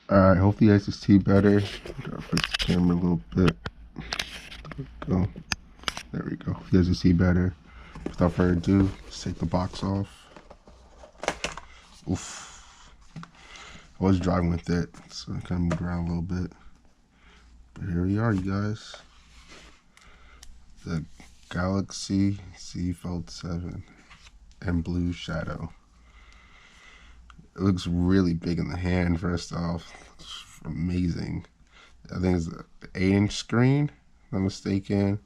Alright, hopefully you guys can see better. Gotta fix the camera a little bit. Go. There we go. You guys can see better. Without further ado, let's take the box off. Oof. I was driving with it, so I kind of moved around a little bit. But here we are, you guys. The Galaxy Z Fold 7 and Blue Shadow. It looks really big in the hand, first off. It's amazing. I think it's the 8-inch screen, if I'm not mistaken.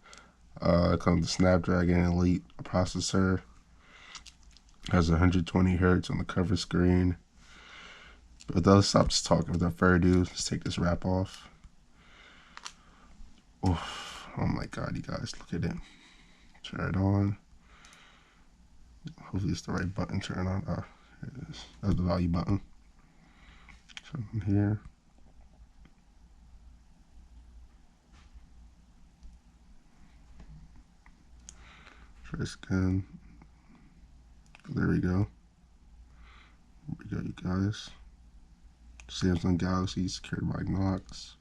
It comes with the Snapdragon Elite processor. Has 120 hertz on the cover screen. But let's stop just talking. Without further ado, let's take this wrap off. Oof. Oh my god, you guys, look at it. Turn it on. Hopefully it's the right button. Turn it on. Oh, here it is. That's the value button. So from here. Try scan. There we go. There we go, you guys. Samsung Galaxy secured by Knox.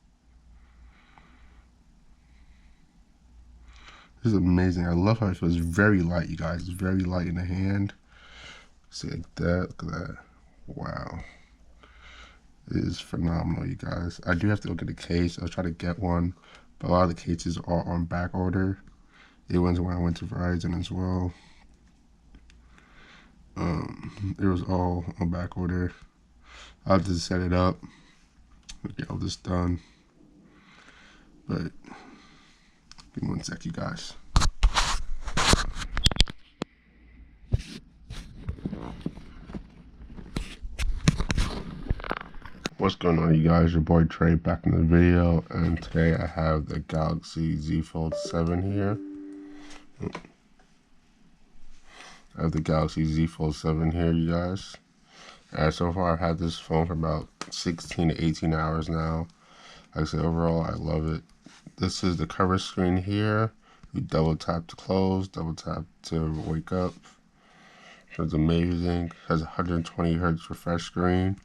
This is amazing. I love how it feels very light, you guys. It's very light in the hand. See, like that. Look at that. Wow. It is phenomenal, you guys. I do have to look at the case. I'll try to get one, but a lot of the cases are on back order. It was when I went to Verizon as well. It was all on back order. I'll have to set it up, get all this done. But give me one sec, you guys. What's going on, you guys? Your boy Trey back in the video, and today I have the Galaxy Z Fold 7 here. I have the Galaxy Z Fold 7 here, you guys. So far I've had this phone for about 16 to 18 hours now. Like I said, overall I love it. This is the cover screen here. You double tap to close, double tap to wake up. So it's amazing. It has 120 hertz refresh screen.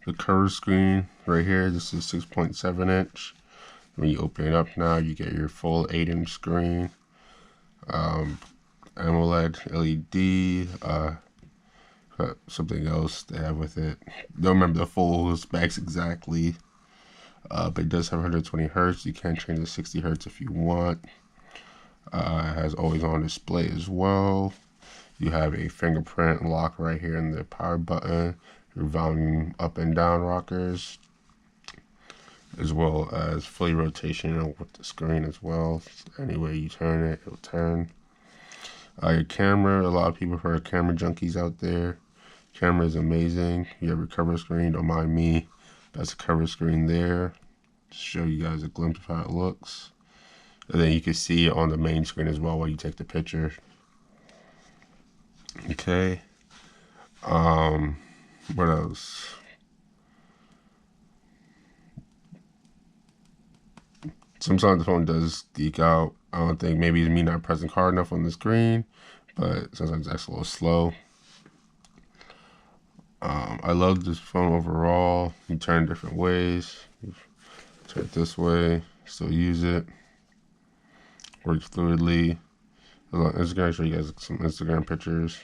The cover screen right here, this is 6.7 inch. When you open it up now, you get your full 8-inch screen. AMOLED LED, something else they have with it. Don't remember the full specs exactly, but it does have 120 hertz. You can change to 60 hertz if you want. It has always on display as well. You have a fingerprint lock right here in the power button, your volume up and down rockers, as well as fully rotational with the screen as well. Any way you turn it, it'll turn. Your camera, a lot of people are camera junkies out there. Camera is amazing. You have your cover screen, don't mind me. That's the cover screen there. Just show you guys a glimpse of how it looks. And then you can see it on the main screen as well while you take the picture. Okay. What else? Sometimes the phone does geek out. I don't think maybe it's me not pressing hard enough on the screen, but sometimes that's a little slow. I love this phone overall. You turn different ways. You turn it this way, still use it. Works fluidly. I'm just gonna show you guys some Instagram pictures.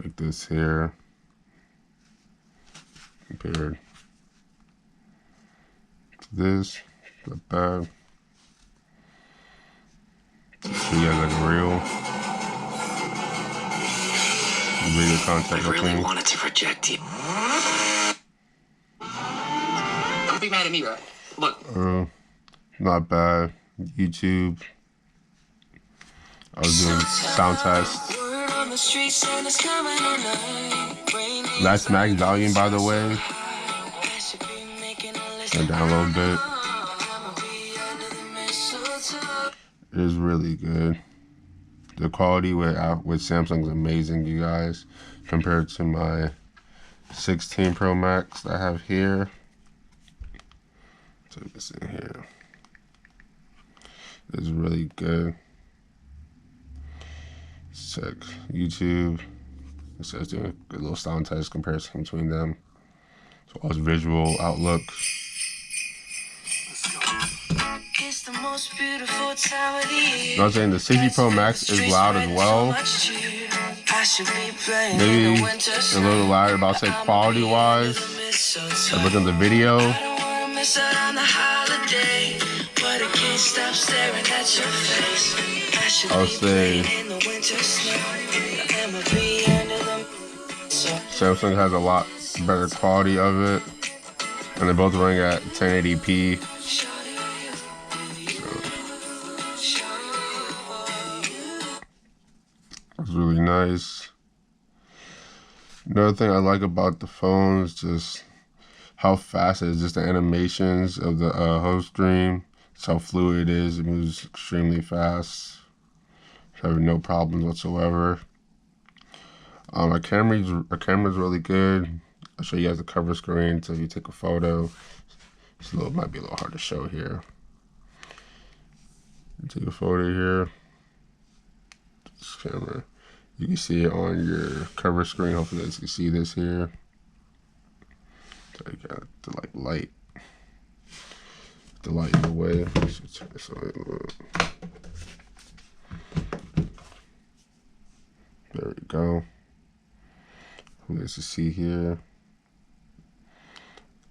Like this here. Compared to this, not bad. So you guys like a real video content. I really wanted to reject you. Don't be mad at me, bro. Look. Not bad. YouTube. I was doing sound tests. Nice max volume, by the way. Turn down a little bit. It is really good. The quality with Samsung is amazing, you guys. Compared to my 16 Pro Max that I have here. So this in here. It's really good. check YouTube. It says doing a little sound test comparison between them. So all visual outlook. It's the most beautiful time of the year. You know what I'm saying? The 60 Pro Max is loud as well. Maybe a little louder, but I'll say quality wise. I look at the video. I'll say Samsung has a lot better quality of it, and they're both running at 1080p. It's really nice. Another thing I like about the phone is just how fast it is. Just the animations of the home screen. It's how fluid it is. It moves extremely fast. Having no problems whatsoever. Our camera's really good. I'll show you guys the cover screen. So if you take a photo, might be a little hard to show here. You take a photo here. This camera. You can see it on your cover screen. Hopefully you guys can see this here. So you got the light. The light in the way. Should turn this on a little bit. There we go. Hopefully you guys can see here.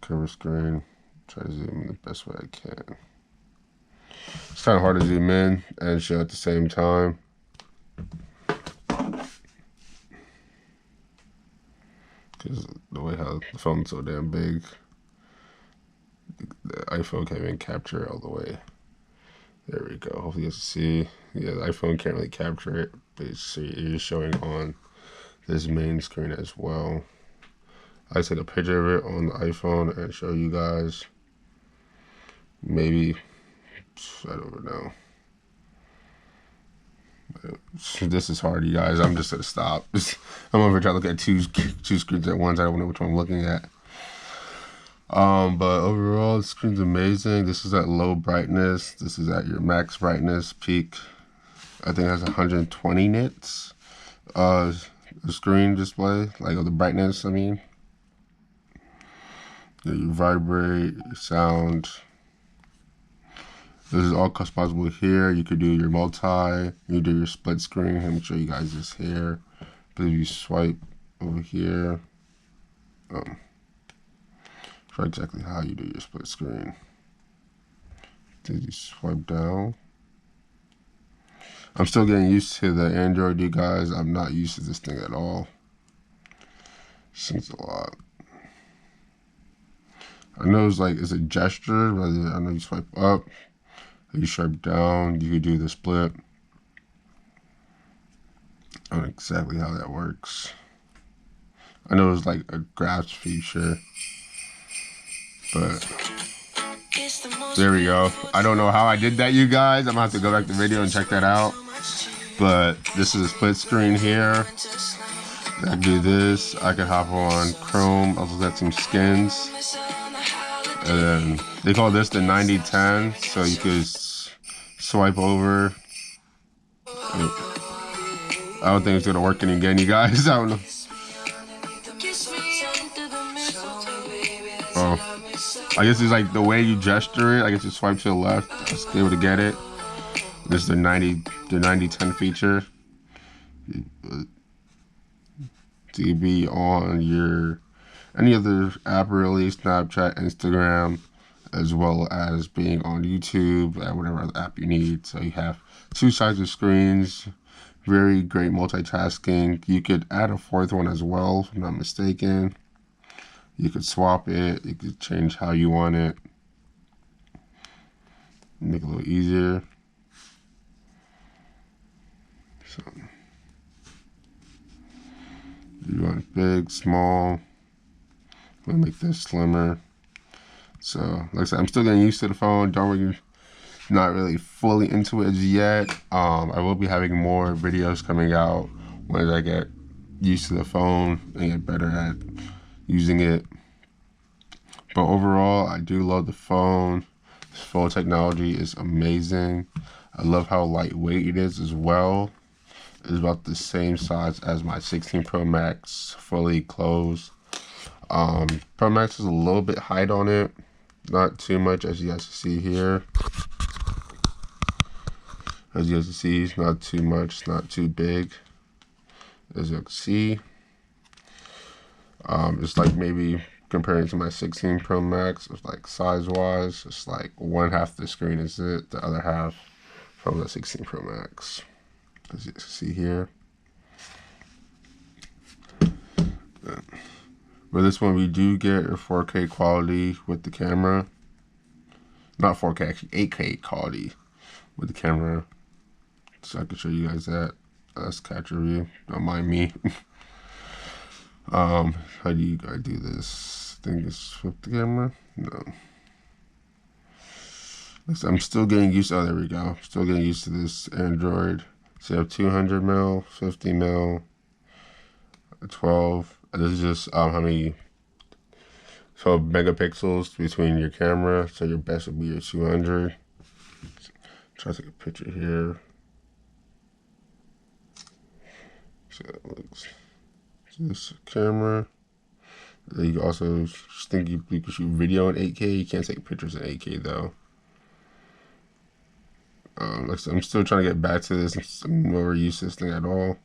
Cover screen. Try to zoom in the best way I can. It's kind of hard to zoom in and show at the same time. Because the way how the phone's so damn big, the iPhone can't even capture it all the way. There we go. Hopefully you guys can see. Yeah, the iPhone can't really capture it, but it is showing on this main screen as well. I take a picture of it on the iPhone and show you guys. Maybe, I don't know. This is hard, you guys. I'm just gonna stop. I'm over trying to look at two screens at once. I don't know which one I'm looking at. But overall, the screen's amazing. This is at low brightness. This is at your max brightness peak. I think it has 120 nits. The screen display, like the brightness. I mean, you vibrate, sound. This is all customizable here. You could do your multi, you do your split screen. Let me show you guys this here. But if you swipe over here, try exactly how you do your split screen. Then you swipe down. I'm still getting used to the Android, you guys. I'm not used to this thing at all. Seems a lot. I know it's a gesture, but I know you swipe up. You swipe down, you could do the split. I don't know exactly how that works. I know it's like a grasp feature, but there we go. I don't know how I did that, you guys. I'm gonna have to go back to the video and check that out. But this is a split screen here. I can do this. I can hop on Chrome. I'll look at some skins. And then they call this the 9010, so you could swipe over. I don't think it's gonna work again, you guys. I don't know. Oh, I guess it's like the way you gesture it. I guess you swipe to the left to be able to get it. This is the 9010 feature. To be on your any other app really, Snapchat, Instagram, as well as being on YouTube and whatever other app you need. So you have two sides of screens, very great multitasking. You could add a fourth one as well, if I'm not mistaken. You could swap it, you could change how you want it. Make it a little easier. So you want big, small. I'm gonna make this slimmer. So, like I said, I'm still getting used to the phone. Not really fully into it as yet. I will be having more videos coming out when I get used to the phone and get better at using it. But overall, I do love the phone. This phone technology is amazing. I love how lightweight it is as well. is about the same size as my 16 Pro Max, fully closed. Pro Max is a little bit height on it, not too much, as you guys can see here. As you guys can see, it's not too much, it's not too big. As you can see, it's like maybe comparing to my 16 Pro Max, it's like size-wise, it's like one half the screen is it, the other half from the 16 Pro Max. As you can see here. With this one, we do get a 4K quality with the camera. Not 4K, actually 8K quality with the camera. So I can show you guys that. That's catch review. Don't mind me. How do you guys do this? I think it's flip the camera. No. I'm still getting used to. Oh, there we go. Still getting used to this Android. So you have 200 mil, 50 mil, 12. This is just how many 12 megapixels between your camera. So your best would be your 200. Try to take a picture here. So it looks this camera. Then you also think you can shoot video in 8K. You can't take pictures in 8K though. Like I said, I'm still trying to get back to this. I'm never used to this thing at all.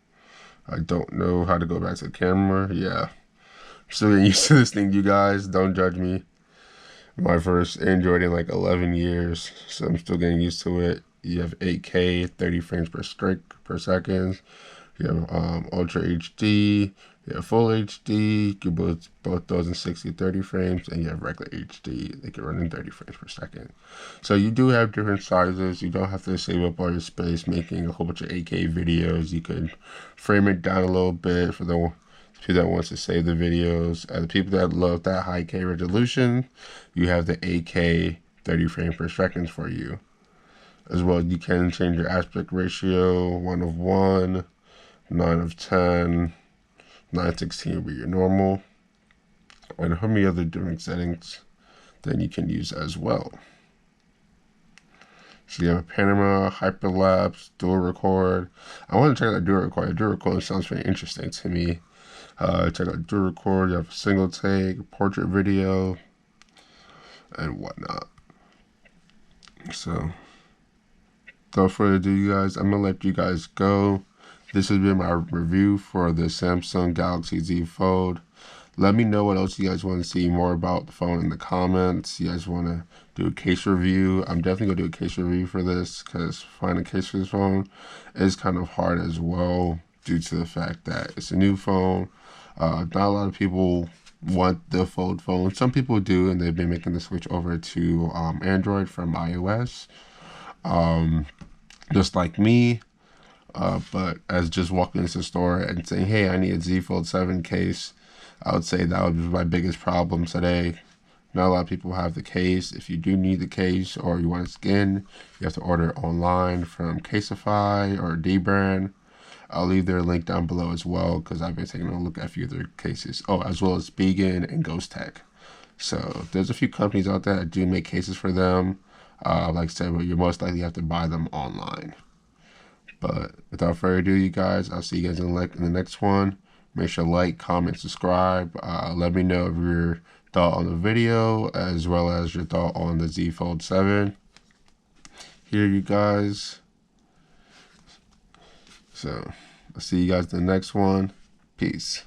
I don't know how to go back to the camera. Yeah, I'm still getting used to this thing, you guys. Don't judge me. My first Android in like 11 years, so I'm still getting used to it. You have 8K, 30 frames per second. You have Ultra HD. You have Full HD. You can both those in 60, 30 frames, and you have regular HD. They can run in 30 frames per second. So you do have different sizes. You don't have to save up all your space making a whole bunch of 8K videos. You can frame it down a little bit for the people that wants to save the videos. And the people that love that high K resolution, you have the 8K 30 frames per second for you. As well, you can change your aspect ratio, 1:1, 9:10, 9:16 will be your normal, and how many other different settings then you can use as well. So you have a panorama, hyperlapse, dual record. I want to check out dual record. Dual record sounds very interesting to me. Check out dual record. You have a single take, portrait video, and whatnot. So, without further ado, you guys, I'm gonna let you guys go. This has been my review for the Samsung Galaxy Z Fold. Let me know what else you guys want to see more about the phone in the comments. You guys want to do a case review? I'm definitely going to do a case review for this because finding a case for this phone is kind of hard as well due to the fact that it's a new phone. Not a lot of people want the Fold phone. Some people do, and they've been making the switch over to Android from iOS. Just like me. But as just walking into the store and saying, hey, I need a Z Fold 7 case, I would say that would be my biggest problem today. Not a lot of people have the case. If you do need the case or you want a skin, you have to order it online from Caseify or D-Brand. I'll leave their link down below as well because I've been taking a look at a few of their cases. Oh, as well as Beacon and Ghost Tech. So there's a few companies out there that do make cases for them. Like I said, but you most likely have to buy them online. But without further ado, you guys, I'll see you guys in the next one. Make sure to like, comment, subscribe. Let me know of your thought on the video as well as your thought on the Z Fold 7. Here, you guys. So, I'll see you guys in the next one. Peace.